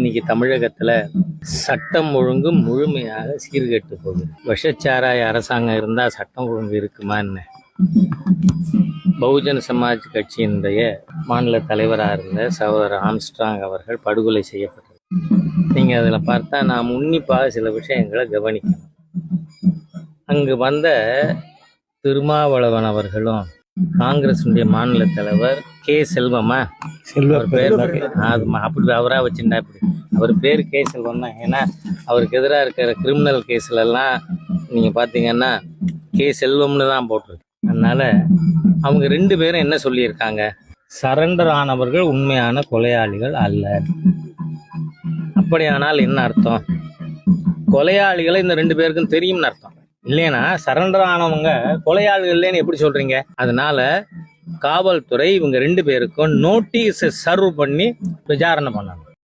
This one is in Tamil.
இன்னைக்கு தமிழகத்துல சட்டம் ஒழுங்கு முழுமையாக சீர்கெட்டு போகுது. விஷச்சாராய அரசாங்கம் இருந்தா சட்டம் ஒழுங்கு இருக்குமா என்ன? பகுஜன் சமாஜ் கட்சியினுடைய மாநில தலைவராக இருந்த சகோதரர் ஆம்ஸ்ட்ராங் அவர்கள் படுகொலை செய்யப்பட்டது. நீங்க அதுல பார்த்தா நாம் உன்னிப்பாக சில விஷயங்களை கவனிக்கணும். அங்கு வந்த திருமாவளவன் அவர்களும் காங்கிரஸுடைய மாநில தலைவர் கே செல்வமா பேர் அப்படி அவராக வச்சுட்டா இப்படி அவர் பேர் கே செல்வம் தான். ஏன்னா அவருக்கு எதிராக இருக்கிற கிரிமினல் கேஸ்ல எல்லாம் நீங்க பாத்தீங்கன்னா கே செல்வம்னு தான் போட்டிருக்கு. அதனால அவங்க 2 பேரும் என்ன சொல்லியிருக்காங்க? சரண்டர் ஆனவர்கள் உண்மையான கொலையாளிகள் அல்ல. அப்படியானால் என்ன அர்த்தம்? கொலையாளிகளை இந்த 2 பேருக்கும் தெரியும்னு அர்த்தம். இல்லைன்னா சரண்டர் ஆனவங்க கொலையாளிகள் இல்லைன்னு எப்படி சொல்றீங்க? அதனால காவல்துறை இவங்க 2 பேருக்கும் நோட்டீஸ் சர்வ் பண்ணி விசாரணை பண்ணணும்.